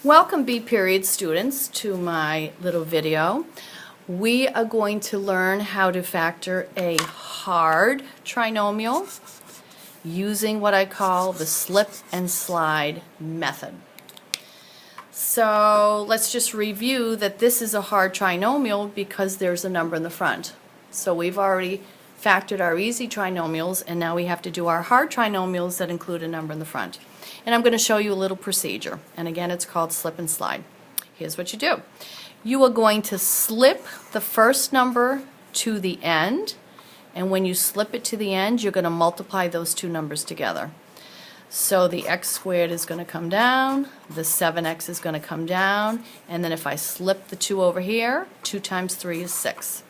Welcome B period students to my little video. We are going to learn how to factor a hard trinomial using what I call the slip and slide method. So let's just review that this is a hard trinomial because there's a number in the front. So we've already factored our easy trinomials, and now we have to do our hard trinomials that include a number in the front. And I'm going to show you a little procedure. And again, it's called slip and slide. Here's what you do. You are going to slip the first number to the end, and when you slip it to the end, you're going to multiply those two numbers together. So the x squared is going to come down, the 7x is going to come down, and then if I slip the 2 over here, 2 times 3 is 6.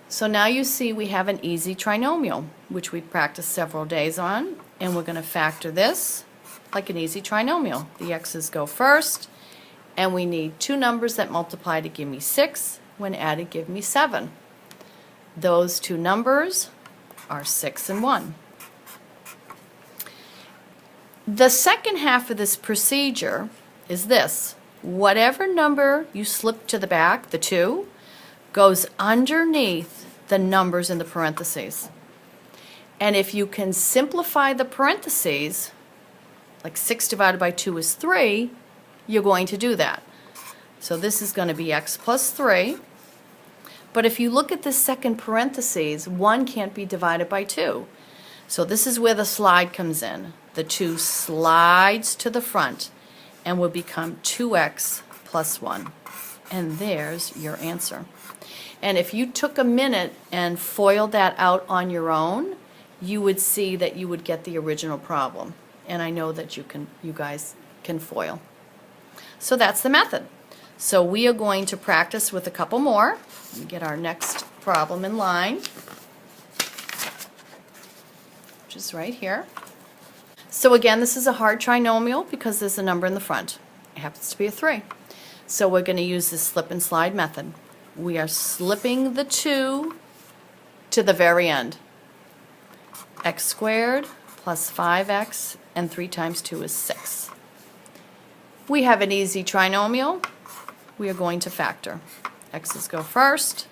So now you see we have an easy trinomial, which we've practiced several days on, and we're going to factor this like an easy trinomial. The x's go first, and we need two numbers that multiply to give me 6. When added, give me 7. Those two numbers are 6 and 1. The second half of this procedure is this. Whatever number you slip to the back, the 2, goes underneath the numbers in the parentheses. And if you can simplify the parentheses, like 6 divided by 2 is 3, you're going to do that. So this is going to be x plus 3. But if you look at the second parentheses, 1 can't be divided by 2. So this is where the slide comes in. The 2 slides to the front and will become 2x plus 1. And there's your answer. And if you took a minute and foiled that out on your own, you would see that you would get the original problem. And I know that you guys can foil. So that's the method. So we are going to practice with a couple more and get our next problem in line, which is right here. So again, this is a hard trinomial because there's a number in the front. It happens to be a 3. So we're going to use the slip and slide method. We are slipping the 2 to the very end. X squared plus 5x, and 3 times 2 is 6. We have an easy trinomial. We are going to factor. X's go first.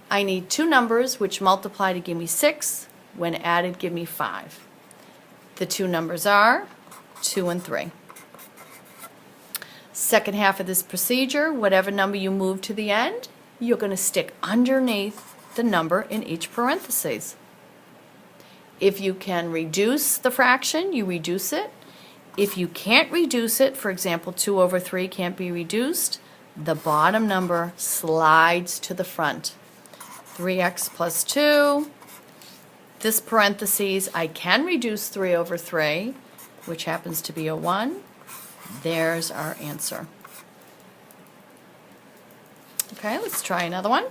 I need two numbers which multiply to give me 6. When added, give me 5. The two numbers are 2 and 3. Second half of this procedure, whatever number you move to the end, you're going to stick underneath the number in each parenthesis. If you can reduce the fraction, you reduce it. If you can't reduce it, for example, 2 over 3 can't be reduced, the bottom number slides to the front. 3x plus 2. This parentheses, I can reduce 3 over 3, which happens to be a 1. There's our answer. Okay, let's try another one.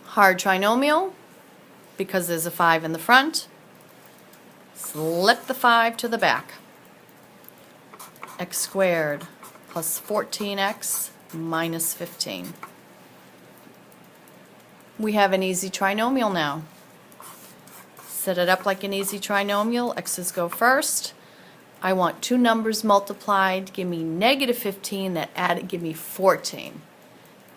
Hard trinomial, because there's a 5 in the front. Slip the 5 to the back. X squared plus 14x minus 15. We have an easy trinomial now. Set it up like an easy trinomial. X's go first. I want two numbers multiplied. Give me negative 15. That added, give me 14.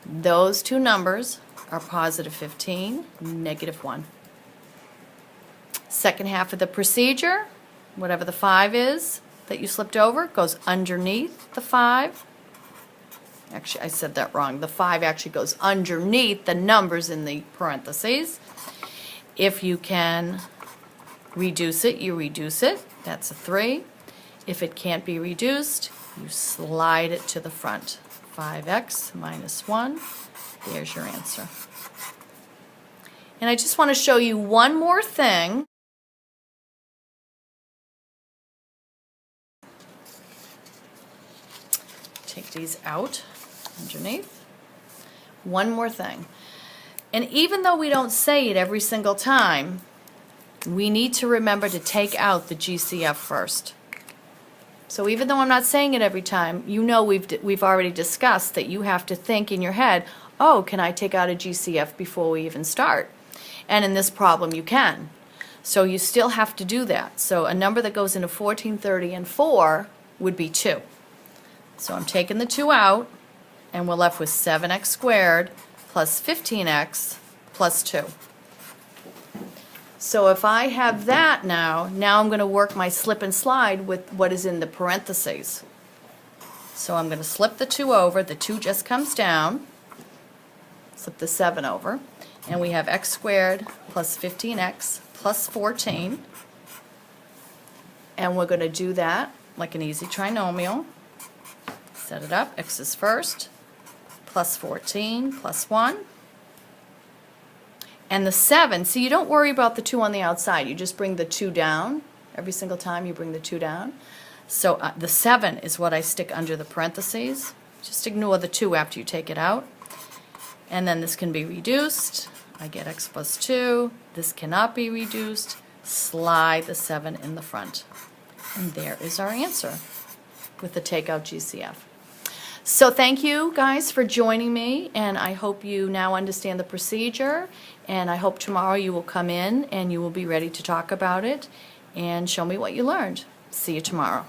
Those two numbers are positive 15, negative 1. Second half of the procedure, whatever the 5 is that you slipped over, goes underneath the 5. Actually, I said that wrong. The 5 actually goes underneath the numbers in the parentheses. If you can reduce it, you reduce it. That's a 3. If it can't be reduced, you slide it to the front. 5x minus 1. There's your answer. And I just want to show you one more thing. Take these out underneath. One more thing. And even though we don't say it every single time, we need to remember to take out the GCF first. So even though I'm not saying it every time, you know we've already discussed that you have to think in your head, oh, can I take out a GCF before we even start? And in this problem you can. So you still have to do that. So a number that goes into 14, 30, and 4 would be 2. So I'm taking the 2 out, and we're left with 7x squared plus 15x plus 2. So if I have that now I'm going to work my slip and slide with what is in the parentheses. So I'm going to slip the 2 over, the 2 just comes down, slip the 7 over, and we have x squared plus 15x plus 14. And we're going to do that like an easy trinomial. Set it up, x is first, plus 14 plus 1. And the 7, so you don't worry about the 2 on the outside. You just bring the 2 down. Every single time you bring the 2 down. So the 7 is what I stick under the parentheses. Just ignore the 2 after you take it out. And then this can be reduced. I get x plus 2. This cannot be reduced. Slide the 7 in the front. And there is our answer with the takeout GCF. So thank you guys for joining me, and I hope you now understand the procedure, and I hope tomorrow you will come in and you will be ready to talk about it and show me what you learned. See you tomorrow.